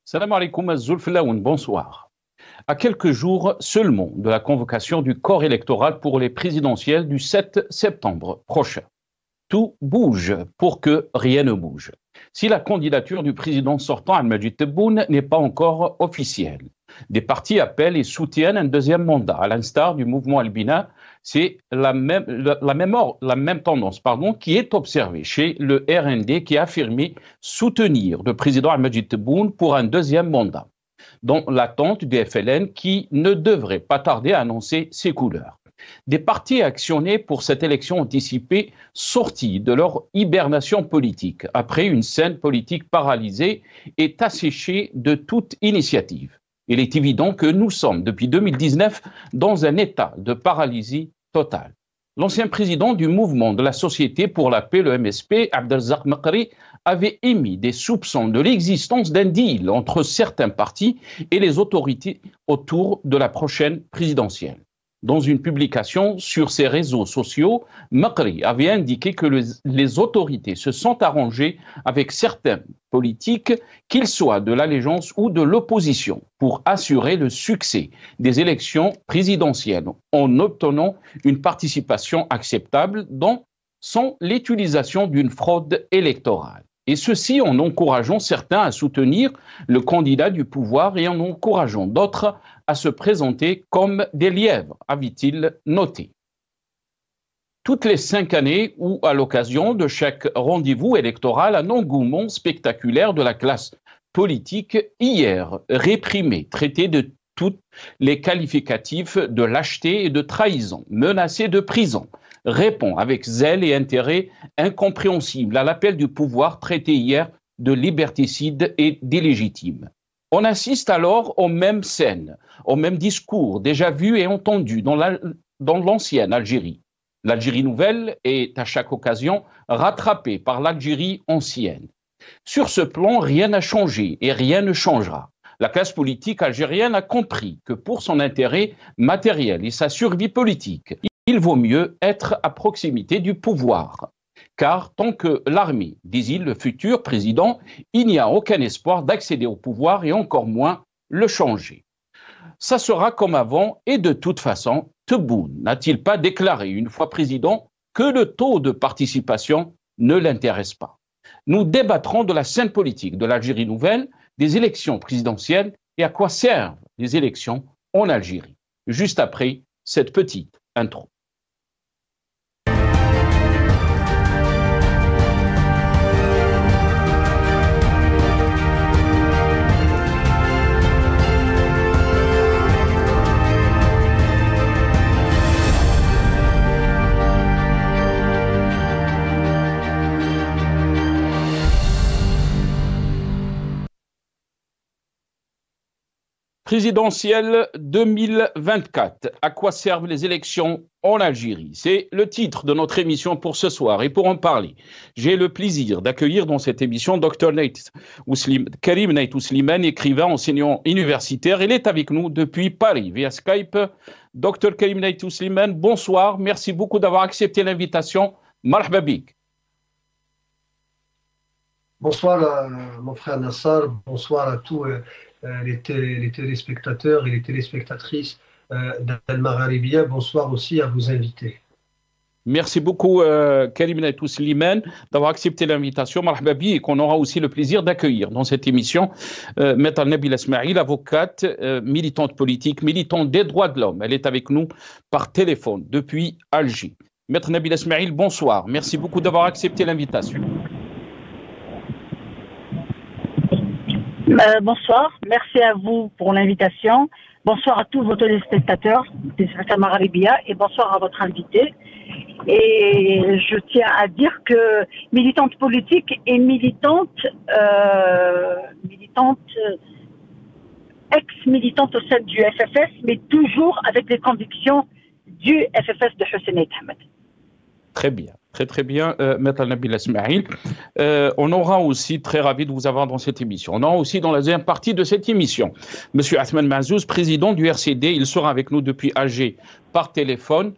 Salam alaikum Zulflaoun, bonsoir. À quelques jours seulement de la convocation du corps électoral pour les présidentielles du 7 septembre prochain, tout bouge pour que rien ne bouge. Si la candidature du président sortant Al-Majid Tebboune n'est pas encore officielle, des partis appellent et soutiennent un deuxième mandat, à l'instar du mouvement Albina. C'est la même tendance qui est observée chez le RND qui a affirmé soutenir le président Al-Majid Tebboune pour un deuxième mandat, dans l'attente du FLN qui ne devrait pas tarder à annoncer ses couleurs. Des partis actionnés pour cette élection anticipée sortis de leur hibernation politique après une scène politique paralysée et asséchée de toute initiative. Il est évident que nous sommes depuis 2019 dans un état de paralysie totale. L'ancien président du mouvement de la Société pour la paix, le MSP, Abdelrazak Mekri, avait émis des soupçons de l'existence d'un deal entre certains partis et les autorités autour de la prochaine présidentielle. Dans une publication sur ses réseaux sociaux, Mekri avait indiqué que les autorités se sont arrangées avec certains politiques, qu'ils soient de l'allégeance ou de l'opposition, pour assurer le succès des élections présidentielles en obtenant une participation acceptable sans l'utilisation d'une fraude électorale. Et ceci en encourageant certains à soutenir le candidat du pouvoir et en encourageant d'autres à se présenter comme des lièvres, avait-il noté. Toutes les 5 années ou à l'occasion de chaque rendez-vous électoral, un engouement spectaculaire de la classe politique hier réprimée, traité de tous les qualificatifs de lâcheté et de trahison, menacé de prison, répond avec zèle et intérêt incompréhensible à l'appel du pouvoir traité hier de liberticide et d'illégitime. On assiste alors aux mêmes scènes, aux mêmes discours déjà vus et entendus dans l'ancienne Algérie. L'Algérie nouvelle est à chaque occasion rattrapée par l'Algérie ancienne. Sur ce plan, rien n'a changé et rien ne changera. La classe politique algérienne a compris que pour son intérêt matériel et sa survie politique, il vaut mieux être à proximité du pouvoir. Car tant que l'armée désigne le futur président, il n'y a aucun espoir d'accéder au pouvoir et encore moins le changer. Ça sera comme avant et de toute façon, Tebboune n'a-t-il pas déclaré une fois président que le taux de participation ne l'intéresse pas? Nous débattrons de la scène politique de l'Algérie nouvelle, des élections présidentielles et à quoi servent les élections en Algérie. Juste après cette petite intro. Présidentielle 2024. À quoi servent les élections en Algérie? C'est le titre de notre émission pour ce soir. Et pour en parler, j'ai le plaisir d'accueillir dans cette émission Dr Karim Nait Ouslimane, écrivain, enseignant universitaire. Il est avec nous depuis Paris via Skype. Dr Karim Nait Ouslimane, bonsoir. Merci beaucoup d'avoir accepté l'invitation. Marhaba bik. Bonsoir mon frère Nassar, bonsoir à tous les téléspectateurs et les téléspectatrices d'Al-Magharibia. Bonsoir aussi à vos invités. Merci beaucoup Karim Nait Ouslimane d'avoir accepté l'invitation. Marhaba bik, et qu'on aura aussi le plaisir d'accueillir dans cette émission Maître Nabila Esmaïl, avocate, militante politique, militante des droits de l'homme. Elle est avec nous par téléphone depuis Alger. Maître Nabila Esmaïl, bonsoir. Merci beaucoup d'avoir accepté l'invitation. Bonsoir, merci à vous pour l'invitation. Bonsoir à tous vos téléspectateurs de Al-Magharibia et bonsoir à votre invité. Et je tiens à dire que militante politique et militante ex-militante au sein du FFS, mais toujours avec les convictions du FFS de Hussein Ahmed. Très bien. Très bien, Maître Nabila Esmaïl. On aura aussi, très ravi de vous avoir dans cette émission. On aura aussi dans la deuxième partie de cette émission Monsieur Athman Mazouz, président du RCD. Il sera avec nous depuis Alger par téléphone.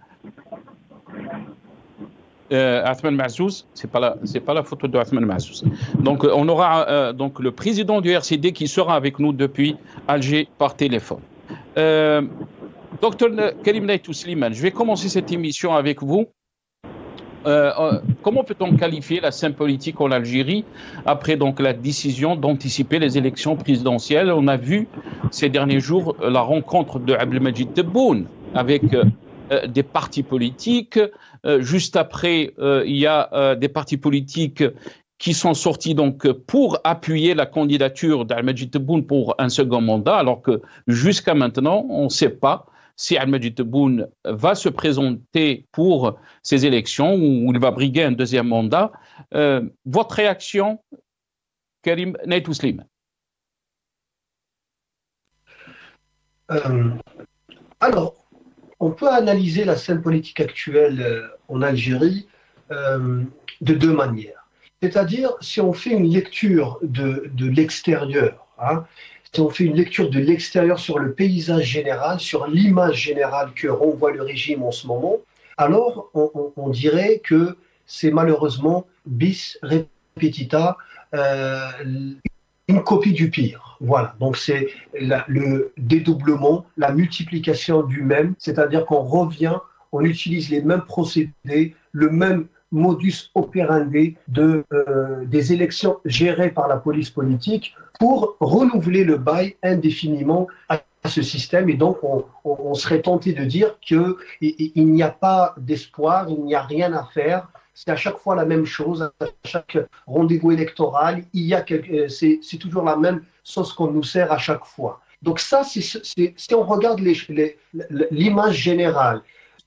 Athman Massouz, c'est pas la photo de Athman Massouz. Donc on aura donc le président du RCD qui sera avec nous depuis Alger par téléphone. Docteur Karim Naïtou Slimane, je vais commencer cette émission avec vous. Comment peut-on qualifier la scène politique en Algérie après donc la décision d'anticiper les élections présidentielles? On a vu ces derniers jours la rencontre de Abdelmajid Tebboune avec des partis politiques. Juste après, il y a des partis politiques qui sont sortis donc pour appuyer la candidature d'Abdelmajid Tebboune pour un second mandat, alors que jusqu'à maintenant, on ne sait pas si Abdelmajid Tebboune va se présenter pour ces élections ou il va briguer un deuxième mandat. Votre réaction, Karim Naïtou Slimane? Alors, on peut analyser la scène politique actuelle en Algérie de deux manières. C'est-à-dire, si on fait une lecture de l'extérieur, si on fait une lecture de l'extérieur sur le paysage général, sur l'image générale que renvoie le régime en ce moment, alors on dirait que c'est malheureusement bis repetita, une copie du pire. Voilà, donc c'est le dédoublement, la multiplication du même, c'est-à-dire qu'on revient, on utilise les mêmes procédés, le même modus operandi des élections gérées par la police politique pour renouveler le bail indéfiniment à ce système. Et donc, on serait tenté de dire qu'il n'y a pas d'espoir, il n'y a rien à faire. C'est à chaque fois la même chose, à chaque rendez-vous électoral, c'est toujours la même sauce qu'on nous sert à chaque fois. Donc ça, si on regarde l'image générale,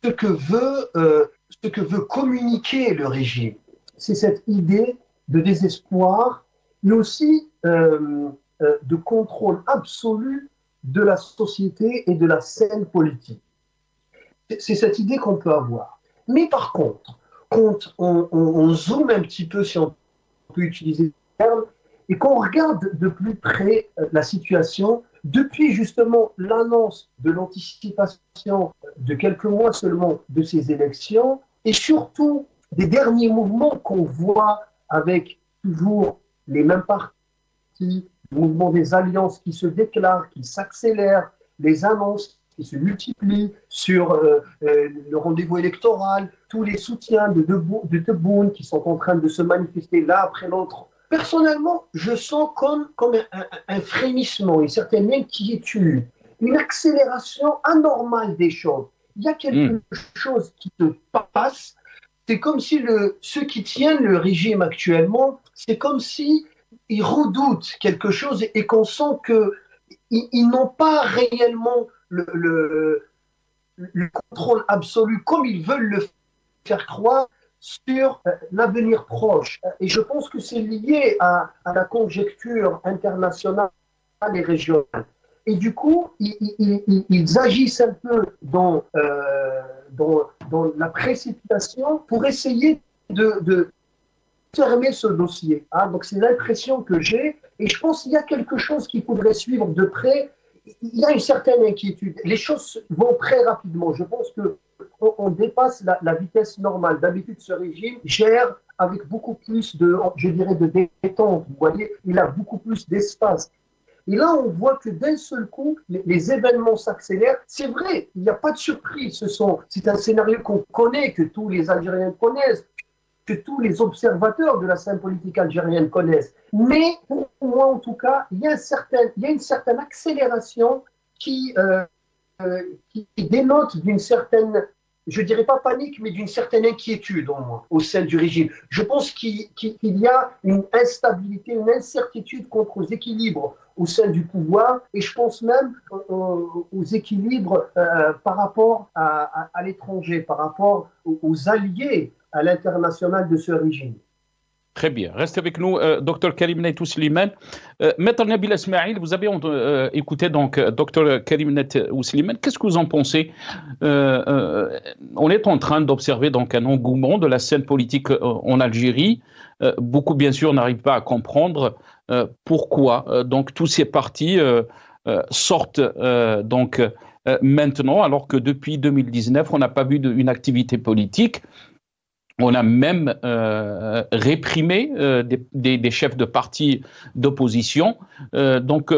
ce que veut communiquer le régime, c'est cette idée de désespoir, mais aussi de contrôle absolu de la société et de la scène politique. C'est cette idée qu'on peut avoir. Mais par contre, quand on zoome un petit peu, si on peut utiliser le terme, et qu'on regarde de plus près la situation, depuis justement l'annonce de l'anticipation de quelques mois seulement de ces élections, et surtout des derniers mouvements qu'on voit avec toujours les mêmes partis, le mouvement des alliances qui se déclarent, qui s'accélèrent, les annonces qui se multiplient sur le rendez-vous électoral, tous les soutiens de Tebboune qui sont en train de se manifester l'un après l'autre. Personnellement, je sens comme un frémissement, une certaine inquiétude, une accélération anormale des choses. Il y a quelque chose qui se passe. C'est comme si ceux qui tiennent le régime actuellement, c'est comme si ils redoutent quelque chose et qu'on sent qu'ils n'ont pas réellement le contrôle absolu comme ils veulent le faire croire sur l'avenir proche. Et je pense que c'est lié à la conjecture internationale et régionale. Et du coup, ils agissent un peu dans la précipitation pour essayer de fermer ce dossier. Donc c'est l'impression que j'ai, et je pense qu'il y a quelque chose qu'il faudrait suivre de près. Il y a une certaine inquiétude. Les choses vont très rapidement. Je pense qu'on dépasse la vitesse normale. D'habitude, ce régime gère avec beaucoup plus de détente. Vous voyez, il a beaucoup plus d'espace. Et là, on voit que d'un seul coup, les événements s'accélèrent. C'est vrai, il n'y a pas de surprise. C'est un scénario qu'on connaît, que tous les Algériens connaissent, que tous les observateurs de la scène politique algérienne connaissent. Mais pour moi, en tout cas, il y a une certaine accélération qui dénote d'une certaine, je dirais pas panique, mais d'une certaine inquiétude au sein du régime. Je pense qu'il y a une instabilité, une incertitude contre aux équilibres au sein du pouvoir, et je pense même aux équilibres par rapport à l'étranger, par rapport aux alliés à l'international de ce régime. Très bien. Restez avec nous, Dr Karim Naïtou Slimane. Maître Nabil Esmaïl, vous avez écouté donc Dr Karim Naïtou Slimane. Qu'est-ce que vous en pensez? On est en train d'observer donc un engouement de la scène politique en Algérie. Beaucoup, bien sûr, n'arrivent pas à comprendre pourquoi donc tous ces partis sortent maintenant, alors que depuis 2019, on n'a pas vu une activité politique. On a même réprimé des chefs de partis d'opposition. Donc,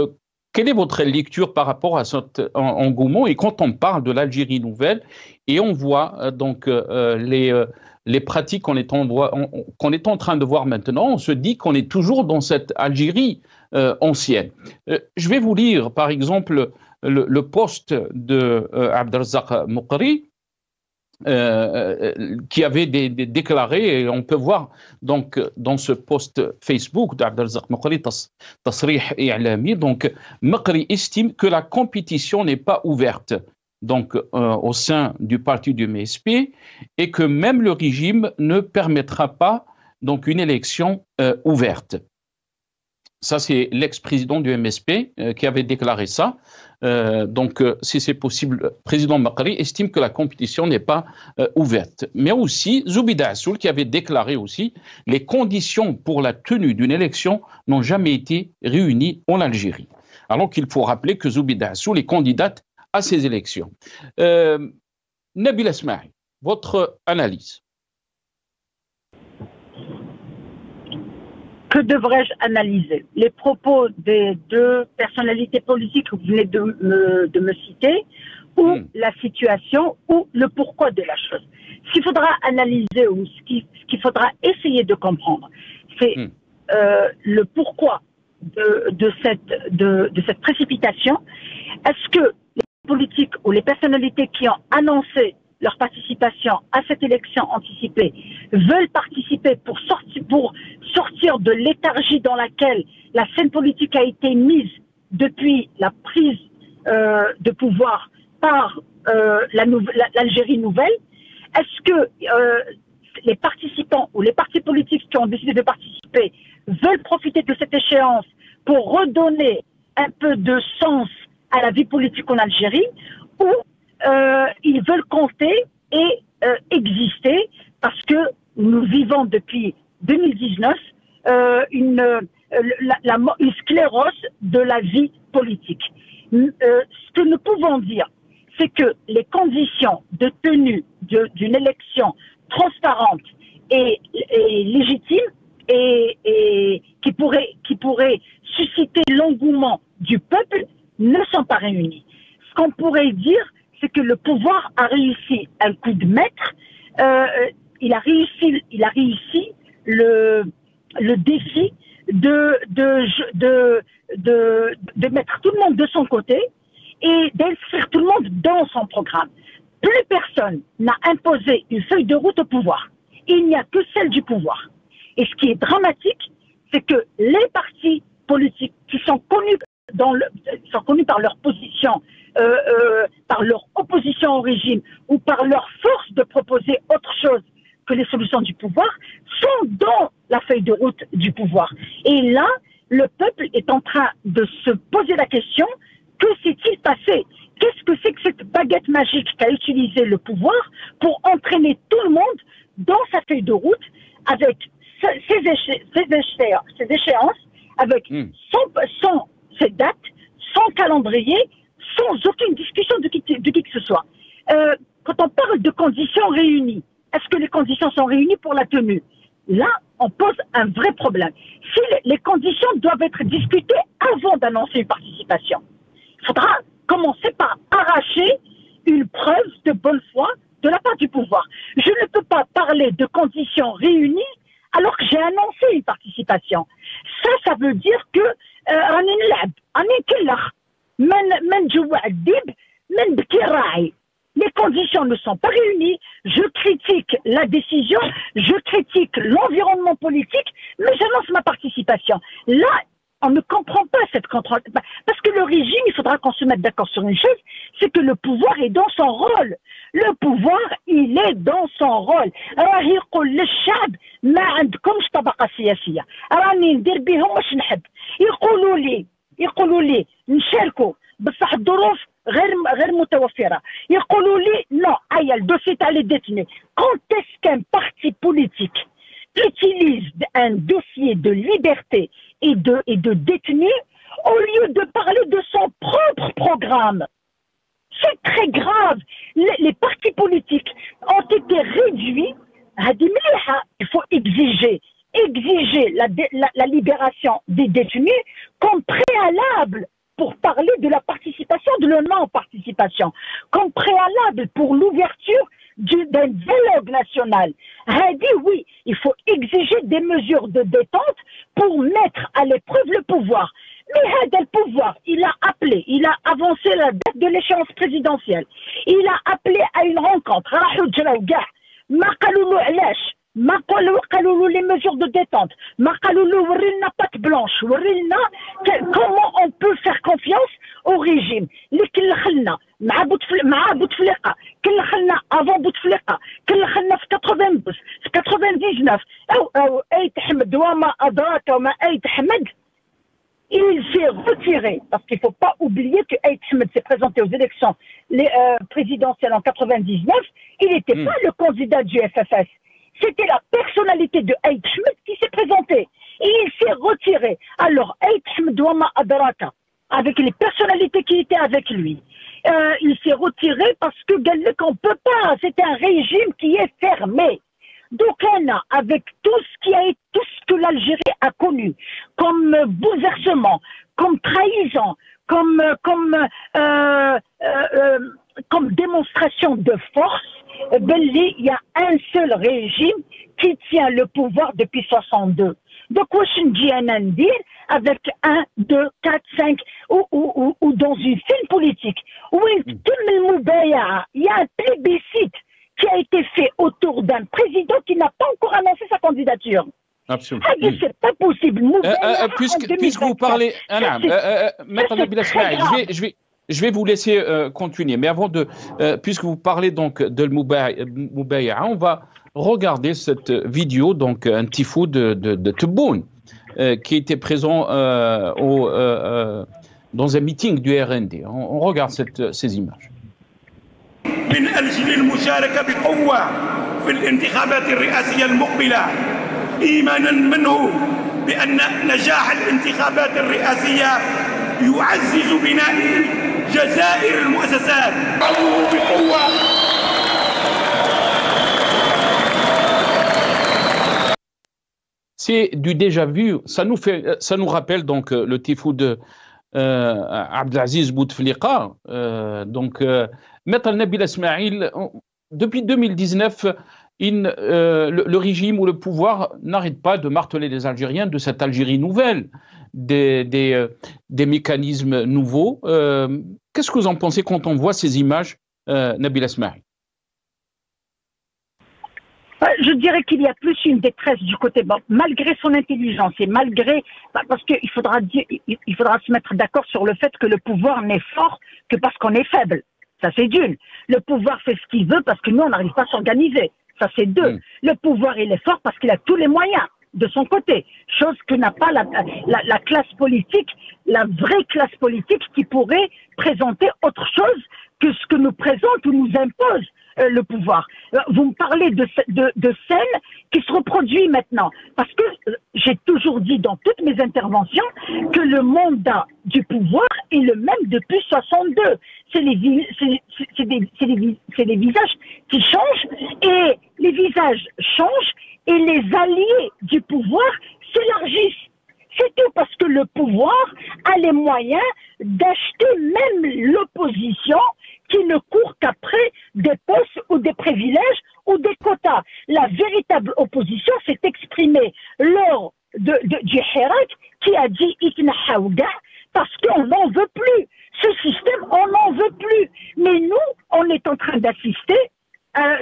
quelle est votre lecture par rapport à cet engouement? Et quand on parle de l'Algérie nouvelle, et on voit donc les pratiques qu'on est en train de voir maintenant, on se dit qu'on est toujours dans cette Algérie ancienne. Je vais vous lire, par exemple, le post de Abdelrazak Moukri, qui avait déclaré, et on peut voir donc dans ce post Facebook d'Abdelrazak Moukri, Tasrih I'lami, donc Moukri estime que la compétition n'est pas ouverte donc au sein du parti du MSP et que même le régime ne permettra pas donc une élection ouverte. Ça, c'est l'ex-président du MSP qui avait déclaré ça. Donc, si c'est possible, le président Moukri estime que la compétition n'est pas ouverte. Mais aussi, Zoubida Assoul qui avait déclaré aussi les conditions pour la tenue d'une élection n'ont jamais été réunies en Algérie. Alors qu'il faut rappeler que Zoubida Assoul est candidate à ces élections. Nabil Esmaï, votre analyse? Que devrais-je analyser? Les propos des deux personnalités politiques que vous venez de me citer, ou la situation, ou le pourquoi de la chose. Ce qu'il faudra analyser, ou ce qu'il faudra essayer de comprendre, c'est le pourquoi de cette précipitation. Est-ce que les politiques ou les personnalités qui ont annoncé leur participation à cette élection anticipée veulent participer pour sortir de léthargie dans laquelle la scène politique a été mise depuis la prise de pouvoir par l'Algérie nouvelle? Est-ce que les participants ou les partis politiques qui ont décidé de participer veulent profiter de cette échéance pour redonner un peu de sens à la vie politique en Algérie, ou ils veulent compter et exister parce que nous vivons depuis 2019 une sclérose de la vie politique. Ce que nous pouvons dire, c'est que les conditions de tenue d'une élection transparente et légitime et qui pourrait susciter l'engouement du peuple ne sont pas réunies. Ce qu'on pourrait dire, c'est que le pouvoir a réussi un coup de maître. Il a réussi le défi de mettre tout le monde de son côté et d'inscrire tout le monde dans son programme. Plus personne n'a imposé une feuille de route au pouvoir. Il n'y a que celle du pouvoir. Et ce qui est dramatique, c'est que les partis politiques qui sont connus par leur position, par leur opposition au régime ou par leur force de proposer autre chose que les solutions du pouvoir, sont dans la feuille de route du pouvoir. Et là, le peuple est en train de se poser la question, que s'est-il passé? Qu'est-ce que c'est que cette baguette magique qu'a utilisé le pouvoir pour entraîner tout le monde dans sa feuille de route avec ses échéances, avec ses dates, son calendrier, sans aucune discussion de qui que ce soit. Quand on parle de conditions réunies, est-ce que les conditions sont réunies pour la tenue? Là, on pose un vrai problème. Si les conditions doivent être discutées avant d'annoncer une participation, il faudra commencer par arracher une preuve de bonne foi de la part du pouvoir. Je ne peux pas parler de conditions réunies alors que j'ai annoncé une participation. Ça veut dire que les conditions ne sont pas réunies. Je critique la décision, je critique l'environnement politique, mais j'annonce ma participation. Là, on ne comprend pas cette contrôle. Parce que le régime, il faudra qu'on se mette d'accord sur une chose, c'est que le pouvoir est dans son rôle. Le pouvoir, il est dans son rôle. يقولوا لي نشاركوا بصح الظروف غير متوفره يقولوا لي non le dossier تاع لي détenus. Quand est-ce qu'un parti politique utilise un dossier de liberté et de détenus au lieu de parler de son propre programme? C'est très grave. Les partis politiques ont été réduits il faut exiger la libération des détenus comme préalable pour parler de la participation, de la non-participation, comme préalable pour l'ouverture d'un dialogue national. Oui, il faut exiger des mesures de détente pour mettre à l'épreuve le pouvoir. Mais le pouvoir, il a avancé la date de l'échéance présidentielle. Il a appelé à une rencontre. ما قالوا les mesures de détente ما قالوا له ورينا باك بلانش ورينا comment on peut faire confiance au régime اللي كلخلنا مع بوتفليقه كلخلنا avant بوتفليقه كلخلنا في 92 في 99 او ايت حمد وما ادراك وما ايت حمد. Il s'est retiré, parce qu'il ne faut pas oublier que Aït Ahmed s'est présenté aux élections présidentielles en 99. Il n'était pas le candidat du FFS. C'était la personnalité de Aït Ahmed qui s'est présentée. Et il s'est retiré. Alors, Aït Ahmed Wama Adraka, avec les personnalités qui étaient avec lui, il s'est retiré parce que qu'on ne peut pas. C'est un régime qui est fermé. Donc, avec tout ce que l'Algérie a connu, comme bouleversement, comme trahison, comme démonstration de force, il y a un seul régime qui tient le pouvoir depuis 62. Donc, avec 1, 2, 4, 5, ou dans une scène politique, où il y a un plébiscite qui a été fait autour d'un président qui n'a pas encore annoncé sa candidature. Absolument. C'est pas possible. Puisque vous parlez, Maître Nabila Esmaïl, je vais vous laisser continuer. Mais avant puisque vous parlez donc de Moubaïa, on va regarder cette vidéo, donc un tifou de Tebboune, qui était présent dans un meeting du RND. On regarde ces images. من أجل المشاركة بقوة في الانتخابات الرئاسية المقبلة إيمانا منه بأن نجاح الانتخابات الرئاسية يعزز بناء جزائر المؤسسات بقوة. C'est du déjà vu. Ça nous rappelle donc le tifou de Abdelaziz Bouteflika. Maître Nabila Esmaïl, depuis 2019, le régime ou le pouvoir n'arrête pas de marteler les Algériens de cette Algérie nouvelle, des mécanismes nouveaux. Qu'est-ce que vous en pensez quand on voit ces images, Nabila Esmaïl? Je dirais qu'il y a plus une détresse du côté, malgré son intelligence et malgré, parce qu'il faudra se mettre d'accord sur le fait que le pouvoir n'est fort que parce qu'on est faible. Ça, c'est d'une. Le pouvoir fait ce qu'il veut parce que nous, on n'arrive pas à s'organiser. Ça, c'est deux. Le pouvoir, il est fort parce qu'il a tous les moyens de son côté. Chose que n'a pas la classe politique, la vraie classe politique qui pourrait présenter autre chose que ce que nous présente ou nous impose le pouvoir. Vous me parlez de scènes qui se reproduisent maintenant. Parce que j'ai toujours dit dans toutes mes interventions que le mandat du pouvoir est le même depuis 62. C'est les visages qui changent et les visages changent et les alliés du pouvoir s'élargissent. C'est tout parce que le pouvoir a les moyens d'acheter même l'opposition qui ne court qu'après des postes ou des privilèges ou des quotas. La véritable opposition s'est exprimée lors du Hirak qui a dit Itna Haouga parce qu'on n'en veut plus. Ce système, on n'en veut plus. Mais nous, on est en train d'assister à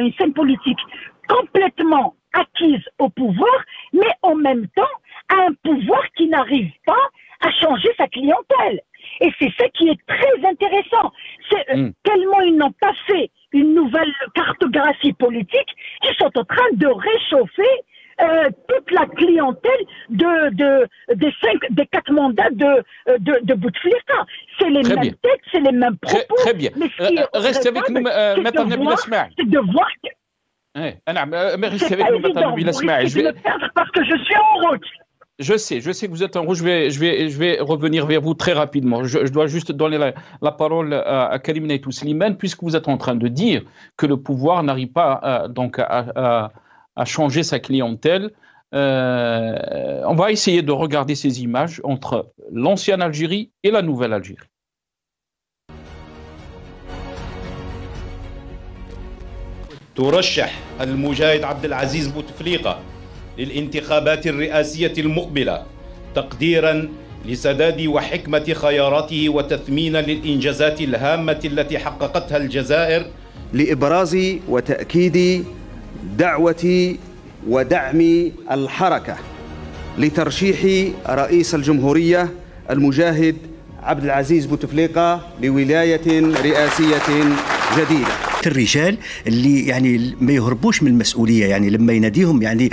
une scène politique complètement acquise au pouvoir, mais en même temps à un pouvoir qui n'arrive pas à changer sa clientèle. Et c'est ça qui est très intéressant. C'est tellement ils n'ont pas fait une nouvelle cartographie politique, ils sont en train de réchauffer toute la clientèle des 4 mandats de Bouteflika. C'est les mêmes têtes, c'est les mêmes propos. Très bien. Restez avec nous, Maître Nabila Esmaïl. C'est de voir que... Restez avec nous, Maître Nabila Esmaïl. Je vais me perdre parce que je suis en route. Je sais que vous êtes en rouge. Je vais revenir vers vous très rapidement. Je dois juste donner la parole à Karim Naïtou Slimane, puisque vous êtes en train de dire que le pouvoir n'arrive pas à changer sa clientèle. On va essayer de regarder ces images entre l'ancienne Algérie et la nouvelle Algérie. ترشح المجاهد عبد العزيز بوتفليقة للانتخابات الرئاسية المقبلة تقديرا لسداد وحكمة خياراته وتثمينا للإنجازات الهامة التي حققتها الجزائر، لإبراز وتأكيد دعوة ودعم الحركة لترشيح رئيس الجمهورية المجاهد عبد العزيز بوتفليقة لولاية رئاسية جديدة. الرجال اللي يعني ما يهربوش من المسؤولية، يعني لما يناديهم يعني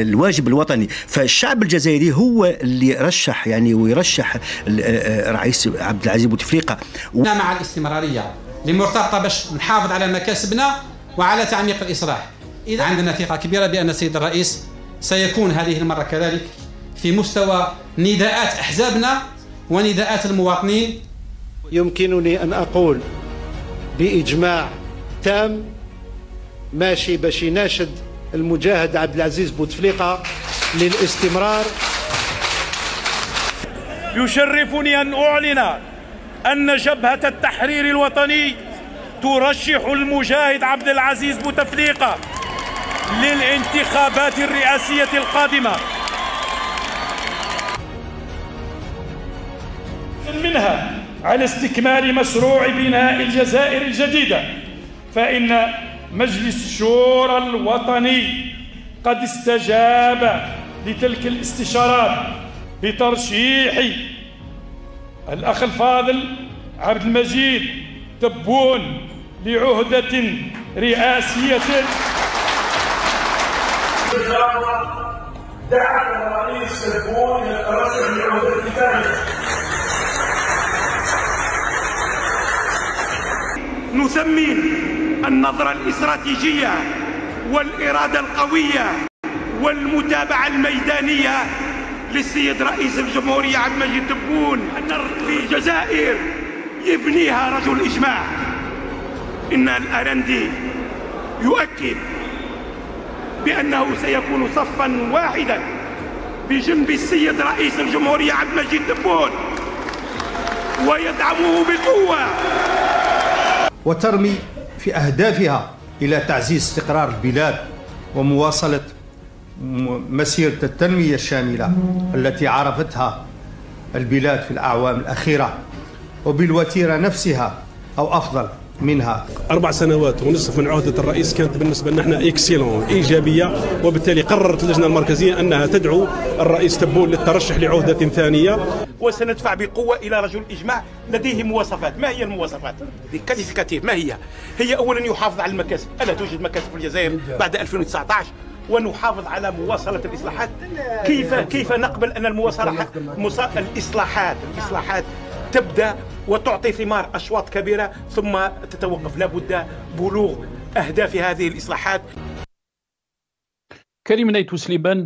الواجب الوطني. فالشعب الجزائري هو اللي رشح يعني ويرشح رئيس عبد العزيز بوتفليقة. مع الاستمرارية لمرتبطة باش نحافظ على مكاسبنا وعلى تعميق الإصلاح. إذا عندنا ثقة كبيرة بأن السيد الرئيس سيكون هذه المرة كذلك في مستوى نداءات أحزابنا ونداءات المواطنين. يمكنني أن أقول بإجماع تام ماشي باش يناشد المجاهد عبد العزيز بوتفليقة للاستمرار. يشرفني أن أعلن أن جبهة التحرير الوطني ترشح المجاهد عبد العزيز بوتفليقة للانتخابات الرئاسية القادمة. منها على استكمال مشروع بناء الجزائر الجديدة، فإن مجلس الشورى الوطني قد استجاب لتلك الاستشارات بترشيح الأخ الفاضل عبد المجيد تبون لعهدة رئاسية. دعا الرئيس تبون للترشح لعهدة ثانية. نثمن النظرة الاستراتيجية والإرادة القوية والمتابعة الميدانية للسيد رئيس الجمهورية عبد المجيد تبون في الجزائر يبنيها رجل إجماع. إن الأرندي يؤكد بأنه سيكون صفا واحدا بجنب السيد رئيس الجمهورية عبد المجيد تبون ويدعمه بقوة، وترمي في أهدافها إلى تعزيز استقرار البلاد ومواصلة مسيرة التنمية الشاملة التي عرفتها البلاد في الأعوام الأخيرة، وبالوتيرة نفسها أو أفضل منها. 4 سنوات ونصف من عهدة الرئيس كانت بالنسبة لنا احنا اكسيلون إيجابية، وبالتالي قررت اللجنة المركزية أنها تدعو الرئيس تبون للترشح لعهدة ثانية. وسندفع بقوة إلى رجل إجماع لديه مواصفات. ما هي المواصفات؟ كاليفيكاتيف ما هي؟ هي أولا يحافظ على المكاسب، ألا توجد مكاسب في الجزائر بعد 2019، ونحافظ على مواصلة الإصلاحات. كيف نقبل أن الإصلاحات تبدأ وتعطي ثمار أشواط كبيرة ثم تتوقف؟ لابد بلوغ أهداف هذه الإصلاحات. Karim Naïtou Slimane,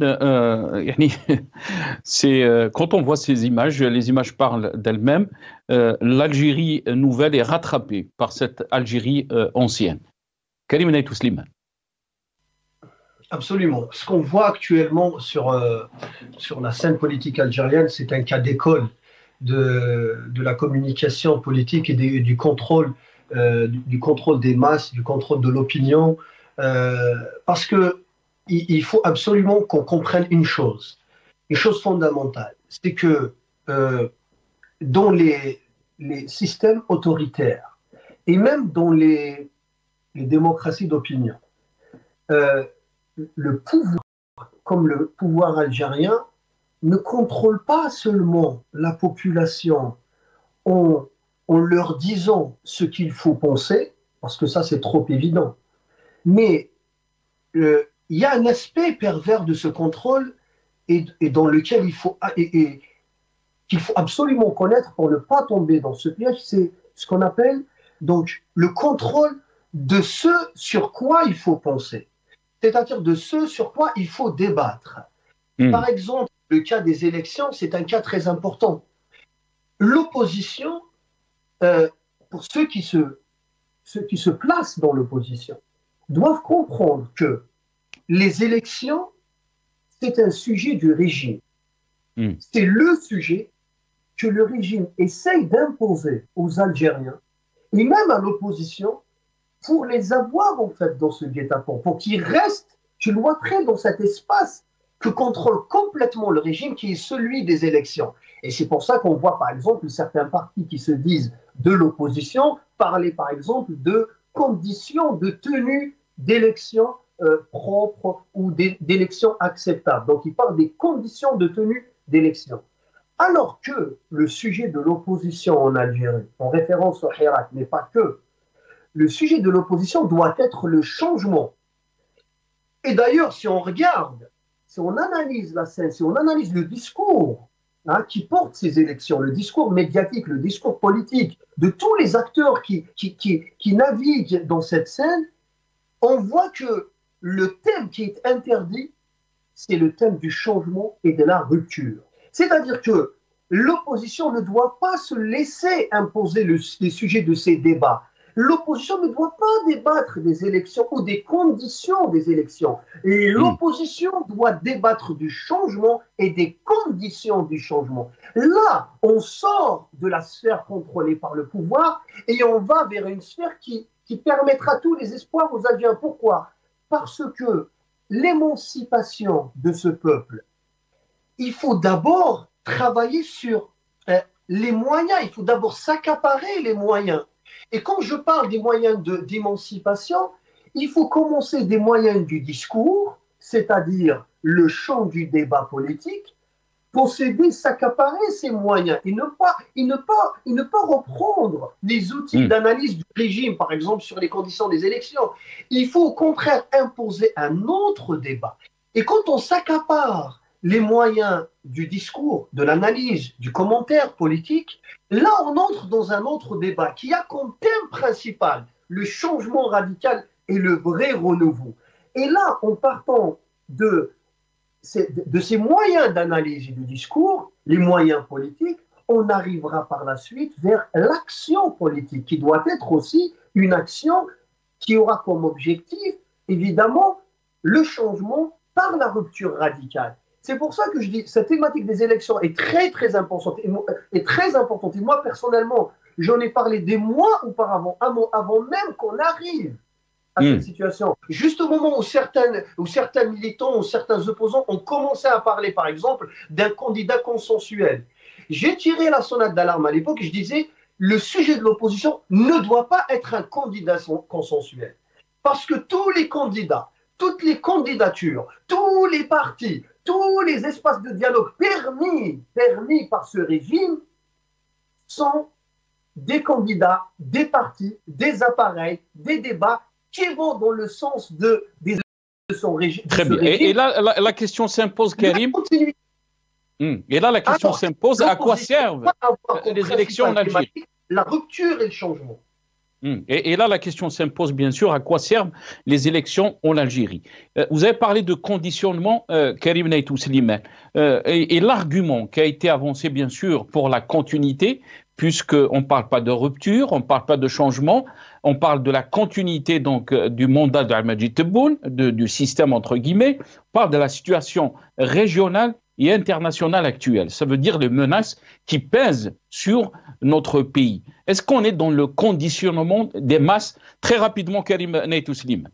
quand on voit ces images, les images parlent d'elles-mêmes. L'Algérie nouvelle est rattrapée par cette Algérie ancienne. Karim Naïtou Slimane. Absolument. Ce qu'on voit actuellement sur la scène politique algérienne, c'est un cas d'école de la communication politique et du contrôle des masses, du contrôle de l'opinion, parce que il faut absolument qu'on comprenne une chose fondamentale, c'est que dans les systèmes autoritaires et même dans les démocraties d'opinion, le pouvoir, comme le pouvoir algérien, ne contrôle pas seulement la population en leur disant ce qu'il faut penser, parce que ça c'est trop évident, mais il y a un aspect pervers de ce contrôle et dans lequel qu'il faut absolument connaître pour ne pas tomber dans ce piège, c'est ce qu'on appelle donc le contrôle de ce sur quoi il faut penser, c'est-à-dire de ce sur quoi il faut débattre. Par exemple, le cas des élections, c'est un cas très important. L'opposition, pour ceux qui se placent dans l'opposition, doivent comprendre que les élections, c'est un sujet du régime. C'est le sujet que le régime essaye d'imposer aux Algériens et même à l'opposition pour les avoir en fait dans ce guet-apens, pour qu'ils restent cloîtrés dans cet espace que contrôle complètement le régime qui est celui des élections. Et c'est pour ça qu'on voit par exemple certains partis qui se disent de l'opposition parler par exemple de conditions de tenue d'élections propres ou d'élections acceptables. Donc ils parlent des conditions de tenue d'élections. Alors que le sujet de l'opposition en Algérie, en référence au Hirak, mais pas que, le sujet de l'opposition doit être le changement. Et d'ailleurs, si on regarde, si on analyse la scène, si on analyse le discours qui porte ces élections, le discours médiatique, le discours politique de tous les acteurs qui naviguent dans cette scène, on voit que le thème qui est interdit, c'est le thème du changement et de la rupture. C'est-à-dire que l'opposition ne doit pas se laisser imposer les sujets de ces débats. L'opposition ne doit pas débattre des élections ou des conditions des élections. L'opposition doit débattre du changement et des conditions du changement. Là, on sort de la sphère contrôlée par le pouvoir et on va vers une sphère qui permettra tous les espoirs aux Algériens. Pourquoi? Parce que l'émancipation de ce peuple, il faut d'abord travailler sur les moyens, il faut d'abord s'accaparer les moyens. Et quand je parle des moyens d'émancipation, il faut commencer des moyens du discours, c'est-à-dire le champ du débat politique, posséder, s'accaparer ces moyens et ne pas reprendre les outils d'analyse du régime, par exemple sur les conditions des élections. Il faut au contraire imposer un autre débat. Et quand on s'accapare les moyens du discours, de l'analyse, du commentaire politique, là on entre dans un autre débat qui a comme thème principal le changement radical et le vrai renouveau. Et là, en partant de ces moyens d'analyse et du discours, les moyens politiques, on arrivera par la suite vers l'action politique, qui doit être aussi une action qui aura comme objectif, évidemment, le changement par la rupture radicale. C'est pour ça que je dis, cette thématique des élections est très très importante. Et moi, personnellement, j'en ai parlé des mois auparavant, avant même qu'on arrive à cette situation. Juste au moment où certains militants ou certains opposants ont commencé à parler, par exemple, d'un candidat consensuel. J'ai tiré la sonnette d'alarme à l'époque et je disais, le sujet de l'opposition ne doit pas être un candidat consensuel. Parce que tous les candidats, toutes les candidatures, tous les partis, tous les espaces de dialogue permis par ce régime sont des candidats, des partis, des appareils, des débats qui vont dans le sens de son régime. Très bien. Et là, la question s'impose, Karim. Et là, la question s'impose, à quoi servent les élections en Algérie? La rupture et le changement. Et là, la question s'impose, bien sûr, à quoi servent les élections en Algérie? Vous avez parlé de conditionnement, Karim Naïtou Slimane, et l'argument qui a été avancé, bien sûr, pour la continuité, puisqu'on ne parle pas de rupture, on ne parle pas de changement, on parle de la continuité donc, du mandat d'Ahmed Tebboune, du système entre guillemets, on parle de la situation régionale et internationale actuelle. Ça veut dire les menaces qui pèsent sur notre pays. Est-ce qu'on est dans le conditionnement des masses? Très rapidement, Karim Naïtou Slimane.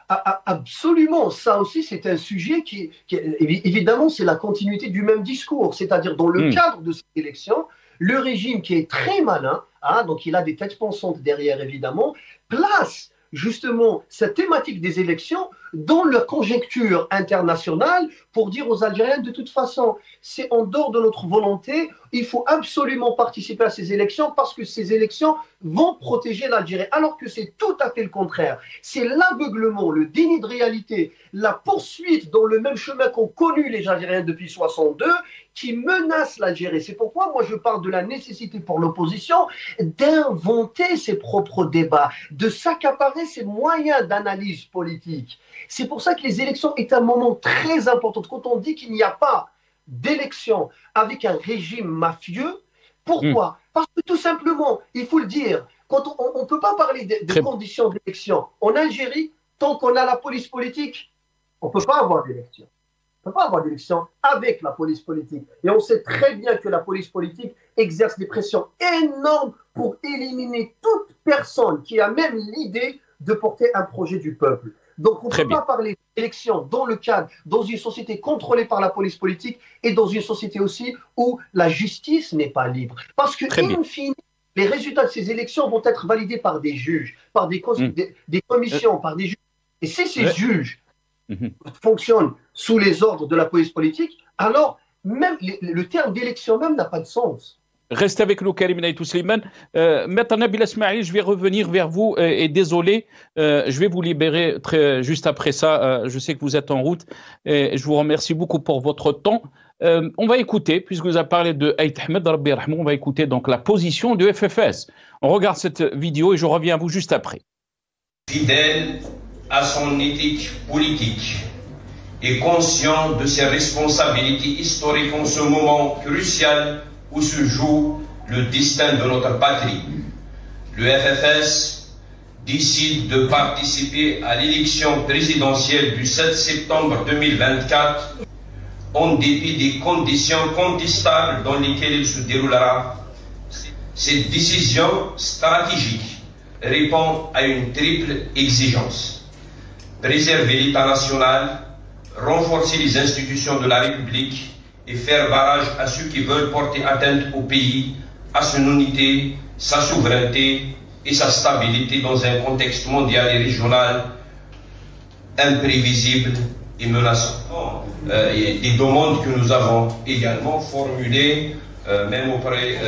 Absolument. Ça aussi, c'est un sujet qui évidemment, c'est la continuité du même discours. C'est-à-dire, dans le cadre de cette élection, le régime qui est très malin, donc il a des têtes pensantes derrière, évidemment, place justement cette thématique des élections dans la conjecture internationale pour dire aux Algériens, de toute façon, c'est en dehors de notre volonté, il faut absolument participer à ces élections parce que ces élections vont protéger l'Algérie, alors que c'est tout à fait le contraire. C'est l'aveuglement, le déni de réalité, la poursuite dans le même chemin qu'ont connu les Algériens depuis 1962 qui menace l'Algérie. C'est pourquoi moi je parle de la nécessité pour l'opposition d'inventer ses propres débats, de s'accaparer ses moyens d'analyse politique. C'est pour ça que les élections est un moment très important. quand on dit qu'il n'y a pas d'élection avec un régime mafieux, pourquoi? Parce que tout simplement, il faut le dire, quand on ne peut pas parler des conditions d'élection en Algérie tant qu'on a la police politique. On ne peut pas avoir d'élection. On ne peut pas avoir d'élection avec la police politique. Et on sait très bien que la police politique exerce des pressions énormes pour éliminer toute personne qui a même l'idée de porter un projet du peuple. Donc on ne peut pas parler d'élection dans le cadre, dans une société contrôlée par la police politique et dans une société aussi où la justice n'est pas libre. Parce que, in fine, les résultats de ces élections vont être validés par des juges, par des commissions, par des juges. Et si ces juges fonctionnent sous les ordres de la police politique, alors même le terme d'élection même n'a pas de sens. Restez avec nous, Karim Naïtou Slimane. Maître Nabil Esmaïl, je vais revenir vers vous et désolé, je vais vous libérer juste après ça. Je sais que vous êtes en route et je vous remercie beaucoup pour votre temps. On va écouter, puisque vous avez parlé de Aït Ahmed, Rabbi Rahmou, on va écouter donc la position du FFS. On regarde cette vidéo et je reviens à vous juste après. Fidèle à son éthique politique et conscient de ses responsabilités historiques en ce moment crucial où se joue le destin de notre patrie. Le FFS décide de participer à l'élection présidentielle du 7 septembre 2024 en dépit des conditions contestables dans lesquelles il se déroulera. Cette décision stratégique répond à une triple exigence. Préserver l'État national, renforcer les institutions de la République et faire barrage à ceux qui veulent porter atteinte au pays, à son unité, sa souveraineté et sa stabilité dans un contexte mondial et régional imprévisible et menaçant. Des demandes que nous avons également formulées, même auprès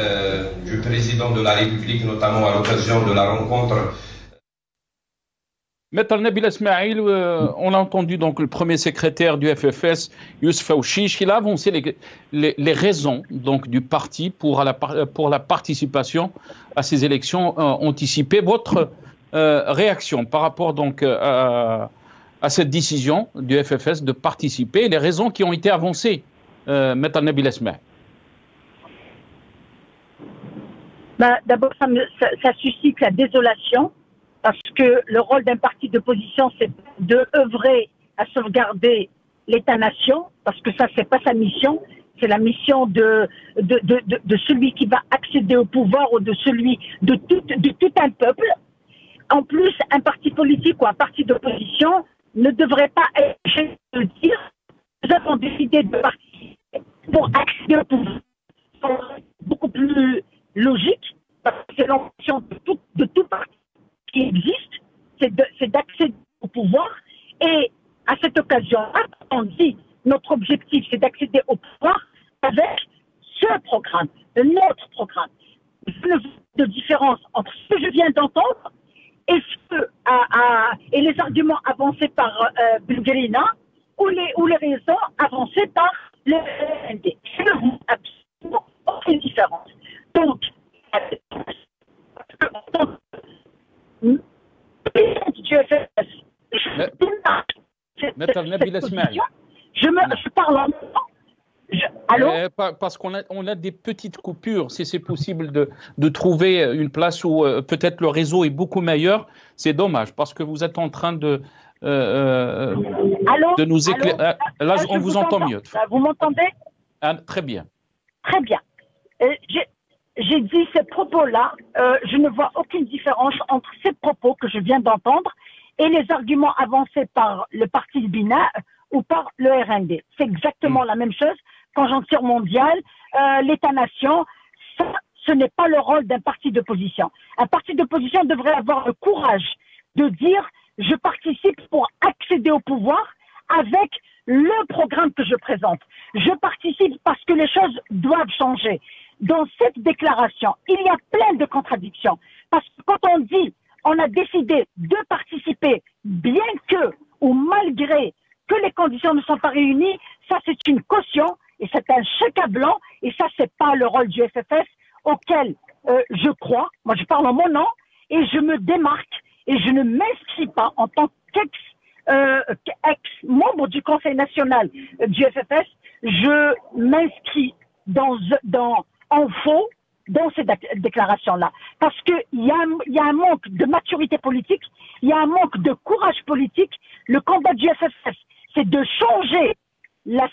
du président de la République, notamment à l'occasion de la rencontre. Maître Nabil Esmaïl, on a entendu donc le premier secrétaire du FFS, Youssef Aouchiche, il a avancé les raisons donc du parti pour la participation à ces élections anticipées. Votre réaction par rapport donc à cette décision du FFS de participer, les raisons qui ont été avancées, Maître Nabil Esmaïl? D'abord, ça suscite la désolation. Parce que le rôle d'un parti d'opposition, c'est de œuvrer à sauvegarder l'État-nation, parce que ça, c'est pas sa mission, c'est la mission de celui qui va accéder au pouvoir ou de celui de tout un peuple. En plus, un parti politique ou un parti d'opposition ne devrait pas être de dire nous avons décidé de participer pour accéder au pouvoir. C'est beaucoup plus logique, parce que c'est l'ambition de tout parti qui existe, c'est d'accéder au pouvoir. Et à cette occasion-là, on dit notre objectif, c'est d'accéder au pouvoir avec ce programme, notre programme. De différence entre ce que je viens d'entendre et les arguments avancés par Bulgarina ou les raisons avancées par le RND. Je ne vois absolument aucune différence. Donc, Maître Nabil Esmaïl. Je parle en même temps. Allô? Parce qu'on a des petites coupures. Si c'est possible de trouver une place où peut-être le réseau est beaucoup meilleur, c'est dommage parce que vous êtes en train de nous éclairer. Là, on vous entend mieux. Vous m'entendez? Très bien. Très bien. J'ai dit ces propos-là, je ne vois aucune différence entre ces propos que je viens d'entendre et les arguments avancés par le parti Bina ou par le RND. C'est exactement la même chose. Conjoncture mondiale, l'État-nation, ce n'est pas le rôle d'un parti d'opposition. Un parti d'opposition devrait avoir le courage de dire « je participe pour accéder au pouvoir avec le programme que je présente. Je participe parce que les choses doivent changer. » Dans cette déclaration, il y a plein de contradictions. Parce que quand on dit on a décidé de participer, bien que ou malgré que les conditions ne sont pas réunies, ça c'est une caution et c'est un chèque à blanc et ça c'est pas le rôle du FFS auquel je crois. Moi je parle en mon nom et je me démarque et je ne m'inscris pas en tant ex-membre du Conseil national du FFS, je m'inscris en faux dans cette déclaration-là. Parce qu'il y a un manque de maturité politique, il y a un manque de courage politique. Le combat du FFS, c'est de changer la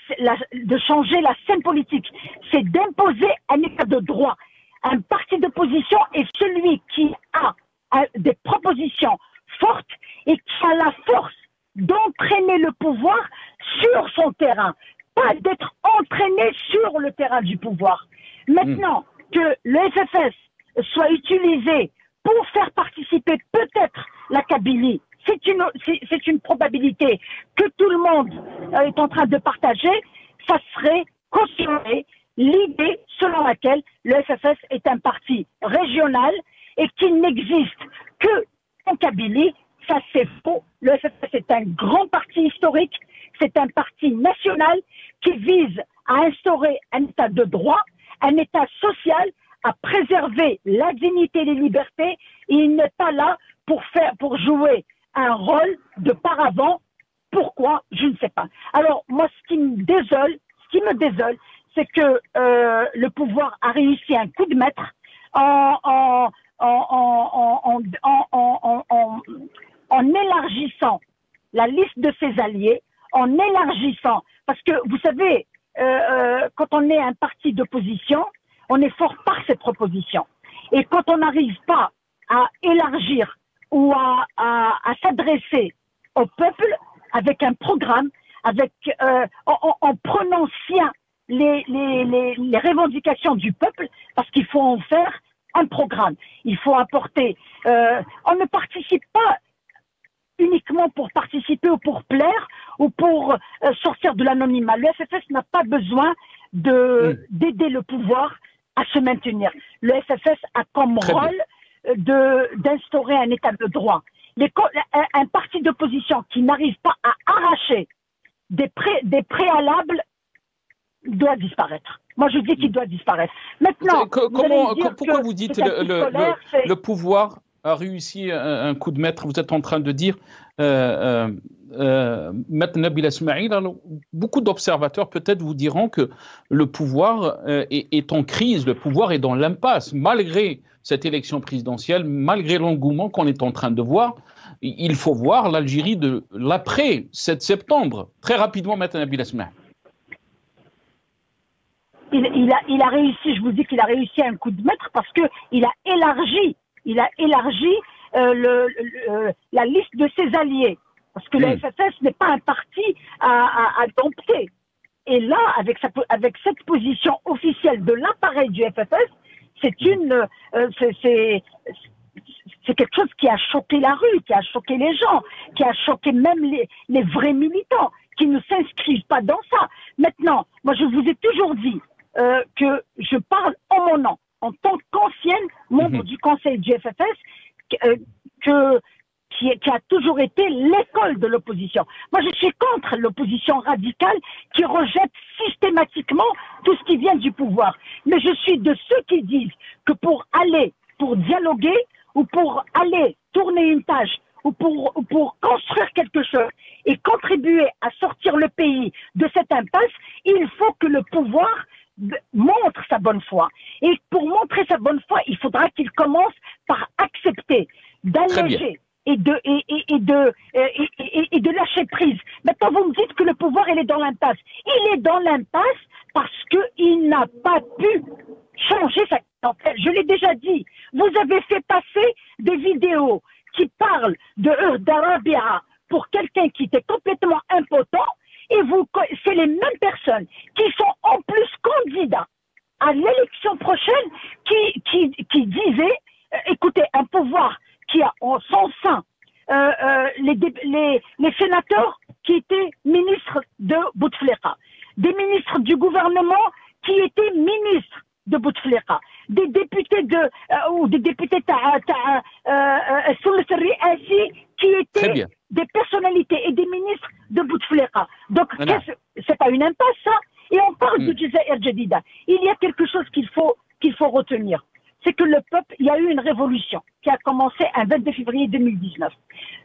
scène politique, c'est d'imposer un état de droit. Un parti d'opposition est celui qui a des propositions fortes et qui a la force d'entraîner le pouvoir sur son terrain, pas d'être entraîné sur le terrain du pouvoir. Maintenant, que le FFS soit utilisé pour faire participer peut-être la Kabylie, c'est une probabilité que tout le monde est en train de partager. Ça serait cautionner l'idée selon laquelle le FFS est un parti régional et qu'il n'existe que en Kabylie. Ça, c'est faux. Le FFS est un grand parti historique, c'est un parti national qui vise à instaurer un état de droit, un état social, à préserver la dignité et les libertés, et il n'est pas là pour jouer un rôle de paravent. Pourquoi? Je ne sais pas. Alors, moi, ce qui me désole, c'est que le pouvoir a réussi un coup de maître en élargissant la liste de ses alliés, en élargissant, parce que vous savez, quand on est un parti d'opposition, on est fort par ses propositions. Et quand on n'arrive pas à élargir ou à s'adresser au peuple avec un programme, en prenant sien les revendications du peuple, parce qu'il faut en faire un programme. Il faut apporter... on ne participe pas uniquement pour participer ou pour plaire ou pour sortir de l'anonymat. Le FFS n'a pas besoin d'aider le pouvoir à se maintenir. Le FFS a comme rôle d'instaurer un état de droit. Un parti d'opposition qui n'arrive pas à arracher des préalables doit disparaître. Moi, je dis qu'il doit disparaître. Maintenant, pourquoi vous dites le pouvoir a réussi un coup de maître? Vous êtes en train de dire Maître Nabil Esmaïl, beaucoup d'observateurs peut-être vous diront que le pouvoir est en crise, le pouvoir est dans l'impasse, malgré cette élection présidentielle, malgré l'engouement qu'on est en train de voir. Il faut voir l'Algérie de l'après 7 septembre. Très rapidement, Maître Nabil Esmaïl. Il a réussi, je vous dis qu'il a réussi un coup de maître parce qu'il a élargi la liste de ses alliés. Parce que le FFS n'est pas un parti à dompter. Et là, avec cette position officielle de l'appareil du FFS, c'est quelque chose qui a choqué la rue, qui a choqué les gens, qui a choqué même les vrais militants, qui ne s'inscrivent pas dans ça. Maintenant, moi je vous ai toujours dit que je parle en mon nom, en tant qu'ancienne membre du conseil du FFS, qui a toujours été l'école de l'opposition. Moi, je suis contre l'opposition radicale qui rejette systématiquement tout ce qui vient du pouvoir. Mais je suis de ceux qui disent que pour dialoguer, ou pour aller tourner une page, ou pour construire quelque chose et contribuer à sortir le pays de cette impasse, il faut que le pouvoir montre sa bonne foi. Et pour montrer sa bonne foi, il faudra qu'il commence par accepter d'alléger et de lâcher prise. Maintenant, vous me dites que le pouvoir, il est dans l'impasse. Il est dans l'impasse parce qu'il n'a pas pu changer sa clientèle. Je l'ai déjà dit. Vous avez fait passer des vidéos qui parlent d'Arabia pour quelqu'un qui était complètement impotent, et c'est les mêmes personnes qui sont en plus candidats à l'élection prochaine qui disaient, écoutez, un pouvoir qui a en son sein les sénateurs qui étaient ministres de Bouteflika, des ministres du gouvernement qui étaient ministres de Bouteflika, des députés ou des députés qui étaient des personnalités et des ministres de Bouteflika. Donc, c'est pas une impasse, ça. Et on parle de Jazair Jadida. Il y a quelque chose qu'il faut retenir. c'est que le peuple, il y a eu une révolution qui a commencé un 22 février 2019.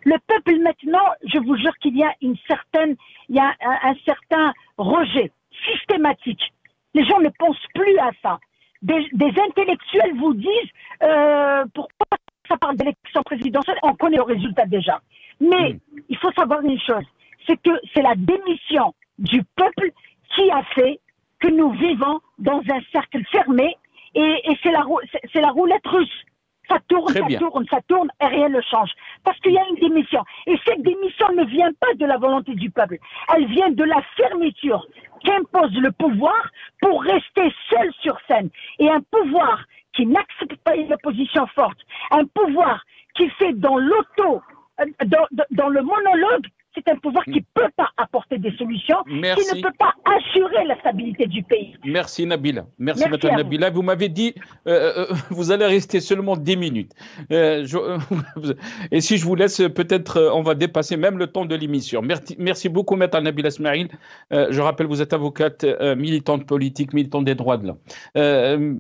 Le peuple maintenant, je vous jure qu'il y a un certain rejet systématique. Les gens ne pensent plus à ça. Des intellectuels vous disent pourquoi ça parle d'élection présidentielle, on connaît le résultat déjà. Mais il faut savoir une chose, c'est que c'est la démission du peuple qui a fait que nous vivons dans un cercle fermé et c'est la roulette russe. Ça tourne, ça tourne et rien ne change. Parce qu'il y a une démission. Et cette démission ne vient pas de la volonté du peuple. Elle vient de la fermeture qu'impose le pouvoir pour rester seul sur scène. Et un pouvoir qui n'accepte pas une opposition forte, un pouvoir qui fait dans dans le monologue, c'est un pouvoir qui ne peut pas apporter des solutions, qui ne peut pas assurer la stabilité du pays. Merci Nabila. Merci Mme Nabila. Vous m'avez dit, vous allez rester seulement 10 minutes. Et si je vous laisse, peut-être on va dépasser même le temps de l'émission. Merci beaucoup Mme Nabila Smaïl. Je rappelle, vous êtes avocate, militante politique, militante des droits de l'homme.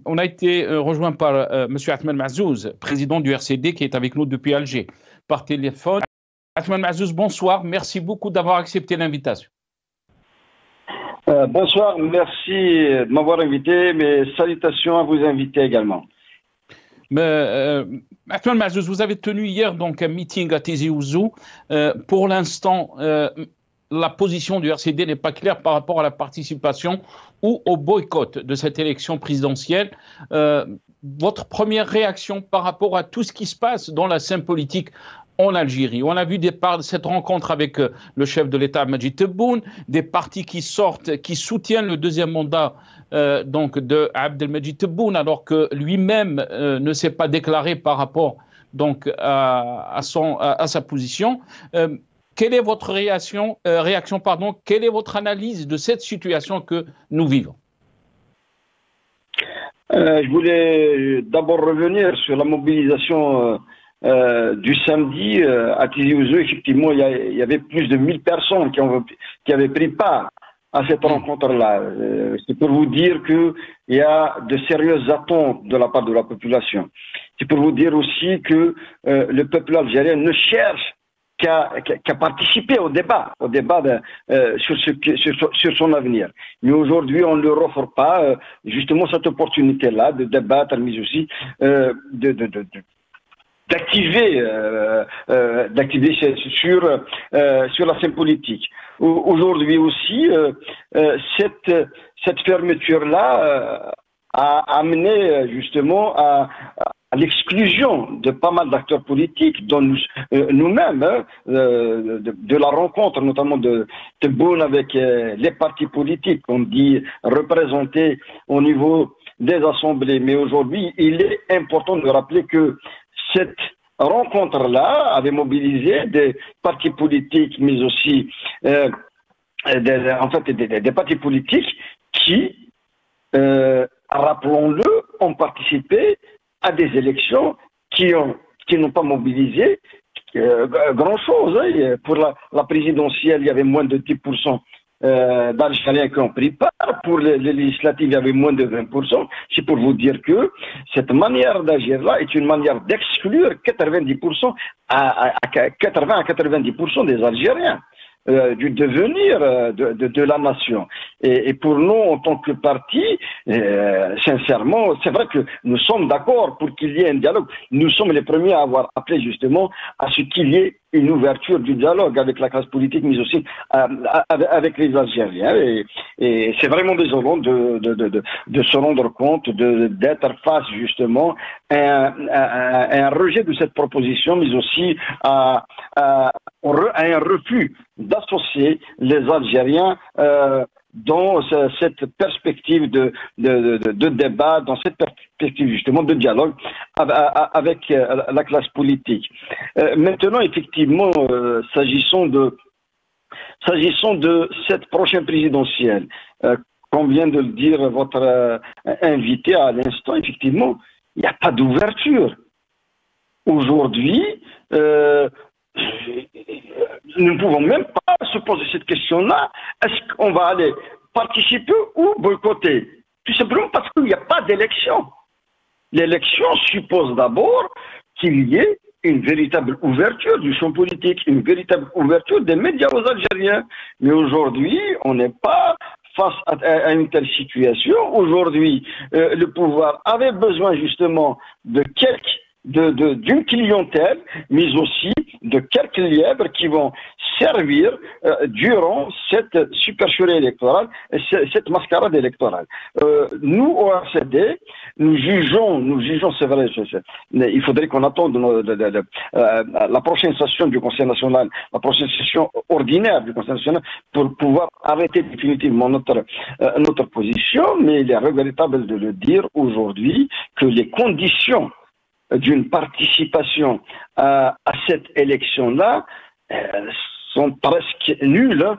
On a été rejoint par M. Athman Mazzouz, président du RCD, qui est avec nous depuis Alger, par téléphone. Athman Mazzouz, bonsoir. Merci beaucoup d'avoir accepté l'invitation. Bonsoir, merci de m'avoir invité. Mes salutations à vos invités également. Athman Mazzouz, vous avez tenu hier donc un meeting à Tizi Ouzou. Pour l'instant, la position du RCD n'est pas claire par rapport à la participation ou au boycott de cette élection présidentielle. Votre première réaction par rapport à tout ce qui se passe dans la scène politique en Algérie? On a vu cette rencontre avec le chef de l'État, Majid Tebboune, des partis qui sortent, qui soutiennent le deuxième mandat donc de Abdelmajid Tebboune, alors que lui-même ne s'est pas déclaré par rapport donc à sa position. Quelle est votre réaction, quelle est votre analyse de cette situation que nous vivons? Je voulais d'abord revenir sur la mobilisation du samedi à Tizi Ouzou. Effectivement, il y avait plus de 1000 personnes qui avaient pris part à cette rencontre-là. C'est pour vous dire qu'il y a de sérieuses attentes de la part de la population. C'est pour vous dire aussi que le peuple algérien ne cherche qu'à participer au débat sur son avenir. Mais aujourd'hui, on ne leur offre pas justement cette opportunité-là de débattre, mais aussi d'activer sur la scène politique. Aujourd'hui aussi, cette fermeture-là a amené justement à l'exclusion de pas mal d'acteurs politiques, dont nous-mêmes, de la rencontre, notamment de Tebboune avec les partis politiques, on dit représentés au niveau des assemblées. Mais aujourd'hui, il est important de rappeler que cette rencontre-là avait mobilisé des partis politiques, mais aussi des partis politiques qui, rappelons-le, ont participé à des élections qui n'ont pas mobilisé grand-chose. Hein. Pour la présidentielle, il y avait moins de 10% d'Algériens qui ont pris part. Pour les législatives, il y avait moins de 20%. C'est pour vous dire que cette manière d'agir-là est une manière d'exclure 80% à 90% des Algériens du devenir de la nation. Et pour nous, en tant que parti, sincèrement, c'est vrai que nous sommes d'accord pour qu'il y ait un dialogue. Nous sommes les premiers à avoir appelé justement à ce qu'il y ait une ouverture du dialogue avec la classe politique, mais aussi avec les Algériens. Et c'est vraiment désolant de se rendre compte, d'être face justement à un rejet de cette proposition, mais aussi à un refus d'associer les Algériens dans cette perspective de débat, dans cette perspective justement de dialogue avec la classe politique. Maintenant, effectivement, s'agissant de cette prochaine présidentielle, comme vient de le dire votre invité à l'instant, effectivement, il n'y a pas d'ouverture. Aujourd'hui, nous ne pouvons même pas se poser cette question-là. Est-ce qu'on va aller participer ou boycotter? Tout simplement parce qu'il n'y a pas d'élection. L'élection suppose d'abord qu'il y ait une véritable ouverture du champ politique, une véritable ouverture des médias aux Algériens. Mais aujourd'hui, on n'est pas face à une telle situation. Aujourd'hui, le pouvoir avait besoin justement d'une clientèle, mais aussi de quelques lièvres qui vont servir durant cette supercherie électorale, cette mascarade électorale. Nous, au RCD, nous jugeons, c'est vrai, il faudrait qu'on attende la prochaine session du Conseil national, la prochaine session ordinaire du Conseil national, pour pouvoir arrêter définitivement notre position, mais il est regrettable de le dire aujourd'hui que les conditions d'une participation à cette élection-là sont presque nulles.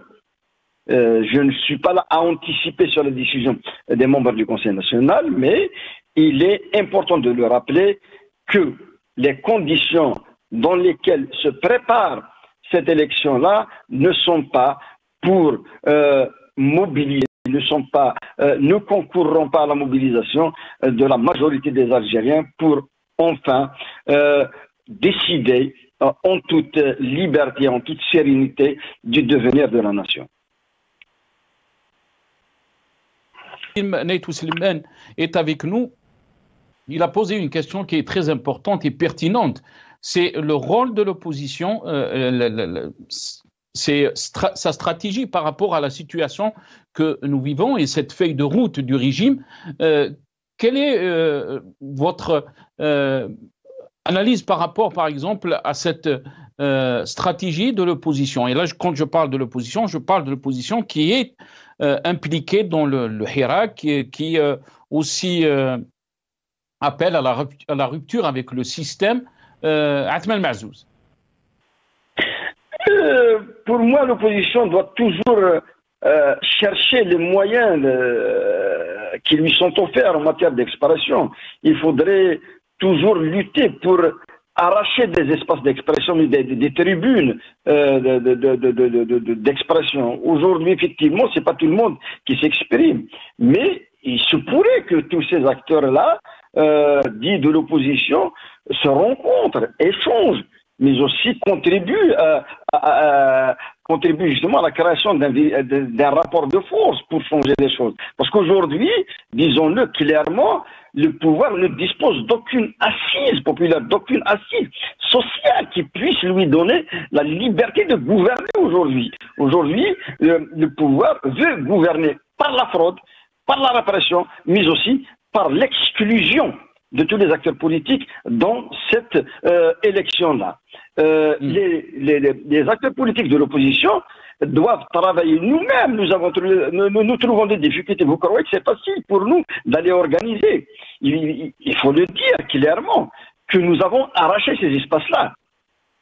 Je ne suis pas là à anticiper sur la décision des membres du Conseil national, mais il est important de le rappeler que les conditions dans lesquelles se prépare cette élection-là ne sont pas pour mobiliser, ne concourront pas à la mobilisation de la majorité des Algériens pour enfin décider en toute liberté, en toute sérénité du devenir de la nation. Naytou Slimane est avec nous. Il a posé une question qui est très importante et pertinente. C'est le rôle de l'opposition, c'est sa stratégie par rapport à la situation que nous vivons et cette feuille de route du régime. Quelle est votre analyse par rapport, par exemple, à cette stratégie de l'opposition? Et là, quand je parle de l'opposition, je parle de l'opposition qui est impliquée dans le Hirak, qui aussi appelle à la rupture avec le système. Athman Mazouz. Pour moi, l'opposition doit toujours chercher les moyens qui lui sont offerts en matière d'expression. Il faudrait toujours lutter pour arracher des espaces d'expression, des tribunes d'expression. Aujourd'hui, effectivement, c'est pas tout le monde qui s'exprime, mais il se pourrait que tous ces acteurs-là, dits de l'opposition, se rencontrent, échangent, mais aussi contribuent justement à la création d'un rapport de force pour changer les choses. Parce qu'aujourd'hui, disons-le clairement, le pouvoir ne dispose d'aucune assise populaire, d'aucune assise sociale qui puisse lui donner la liberté de gouverner aujourd'hui. Aujourd'hui, le pouvoir veut gouverner par la fraude, par la répression, mais aussi par l'exclusion de tous les acteurs politiques dans cette élection-là. Les acteurs politiques de l'opposition doivent travailler nous-mêmes. Nous trouvons des difficultés. Vous croyez que c'est facile pour nous d'aller organiser? Il faut le dire clairement que nous avons arraché ces espaces-là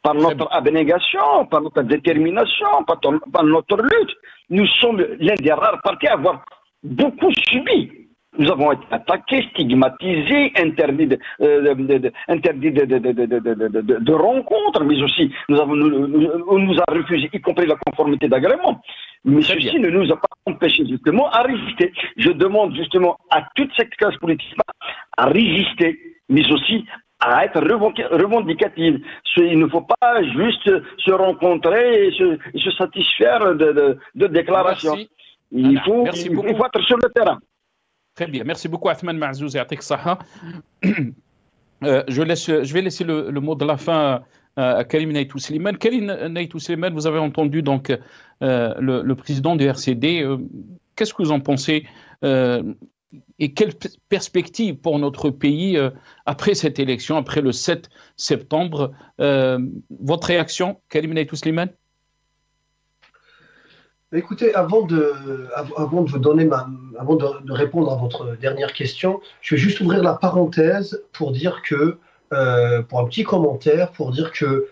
par notre abnégation, par notre détermination, par notre lutte. Nous sommes l'un des rares partis à avoir beaucoup subi. Nous avons été attaqués, stigmatisés, interdits de rencontres, mais aussi on nous a refusé, y compris la conformité d'agrément. Mais ceci ne nous a pas empêchés justement à résister. Je demande justement à toute cette classe politique à résister, mais aussi à être revendicative. Il ne faut pas juste se rencontrer et se satisfaire de déclarations. Il faut être sur le terrain. Très bien, merci beaucoup Athman Mazouz et Atik Saha. Je vais laisser le mot de la fin à Karim Naytou Slimane. Karim Naytou Slimane, vous avez entendu donc le président du RCD. Qu'est-ce que vous en pensez et quelle perspective pour notre pays après cette élection, après le 7 septembre? Votre réaction, Karim Naytou Slimane? Écoutez, avant de répondre à votre dernière question, je vais juste ouvrir la parenthèse pour dire que, pour un petit commentaire, pour dire que,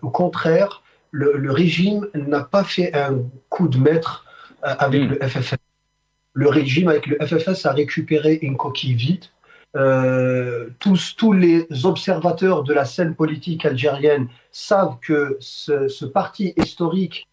au contraire, le régime n'a pas fait un coup de maître avec le FFS. Le régime avec le FFS a récupéré une coquille vide. Tous les observateurs de la scène politique algérienne savent que ce parti historique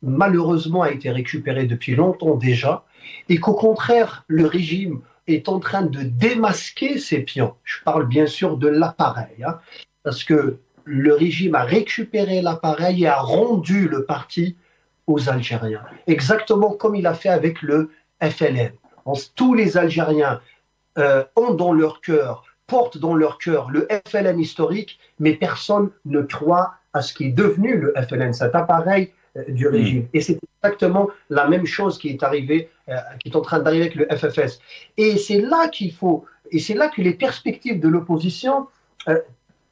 malheureusement a été récupéré depuis longtemps déjà, et qu'au contraire, le régime est en train de démasquer ses pions. Je parle bien sûr de l'appareil, hein, parce que le régime a récupéré l'appareil et a rendu le parti aux Algériens, exactement comme il a fait avec le FLN. Tous les Algériens ont dans leur cœur, portent dans leur cœur le FLN historique, mais personne ne croit à ce qui est devenu le FLN, cet appareil du régime. Et c'est exactement la même chose qui est arrivée, qui est en train d'arriver avec le FFS. Et c'est là qu'il faut, et c'est là que les perspectives de l'opposition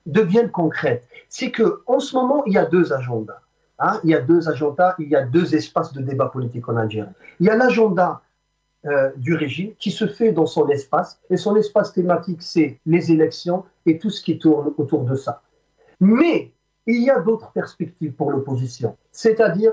deviennent concrètes. C'est qu'en ce moment, il y a deux agendas. Hein, il y a deux agendas, il y a deux espaces de débat politique en Algérie. Il y a l'agenda du régime qui se fait dans son espace, et son espace thématique, c'est les élections et tout ce qui tourne autour de ça. Mais il y a d'autres perspectives pour l'opposition, c'est-à-dire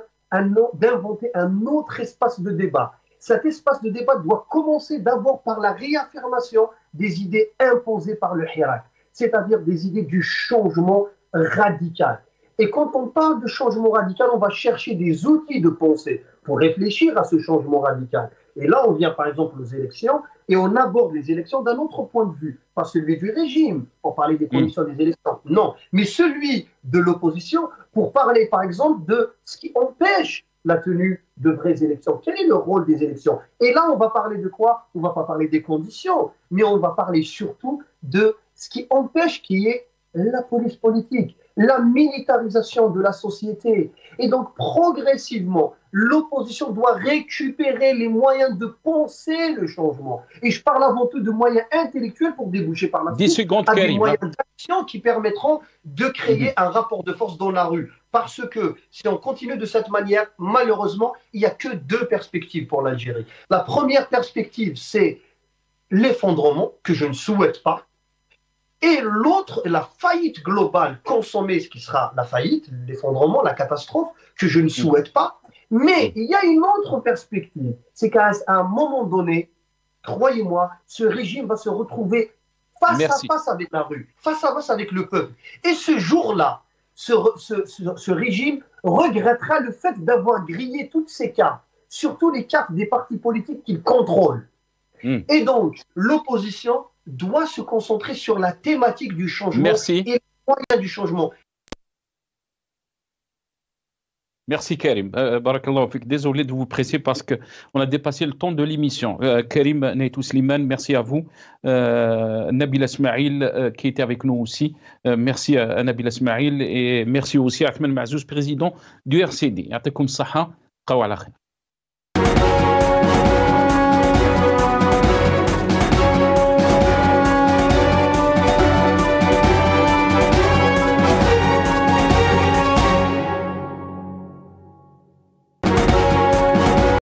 d'inventer un autre espace de débat. Cet espace de débat doit commencer d'abord par la réaffirmation des idées imposées par le Hirak, c'est-à-dire des idées du changement radical. Et quand on parle de changement radical, on va chercher des outils de pensée pour réfléchir à ce changement radical. Et là, on vient par exemple aux élections et on aborde les élections d'un autre point de vue, pas celui du régime pour parler des conditions des élections, non, mais celui de l'opposition pour parler par exemple de ce qui empêche la tenue de vraies élections. Quel est le rôle des élections? Et là, on va parler de quoi? On ne va pas parler des conditions, mais on va parler surtout de ce qui empêche qu'il y ait la police politique, la militarisation de la société. Et donc, progressivement, l'opposition doit récupérer les moyens de penser le changement. Et je parle avant tout de moyens intellectuels pour déboucher par la suite à des moyens d'action qui permettront de créer un rapport de force dans la rue. Parce que si on continue de cette manière, malheureusement, il n'y a que deux perspectives pour l'Algérie. La première perspective, c'est l'effondrement, que je ne souhaite pas. Et l'autre, la faillite globale consommée, ce qui sera la faillite, l'effondrement, la catastrophe, que je ne souhaite pas. Mais il y a une autre perspective, c'est qu'à un moment donné, croyez-moi, ce régime va se retrouver face à face avec la rue, face à face avec le peuple. Et ce jour-là, ce régime regrettera le fait d'avoir grillé toutes ses cartes, surtout les cartes des partis politiques qu'il contrôle. Et donc, l'opposition doit se concentrer sur la thématique du changement et les moyens du changement. Merci Karim. Barakallahu fik. Désolé de vous presser parce qu'on a dépassé le temps de l'émission. Karim Naitou Slimane, merci à vous. Nabil Ismail qui était avec nous aussi. Merci à Nabil Ismail et merci aussi à Ahmed Mazouz, président du RCD. Ya'takoum saha, qawa ala khair.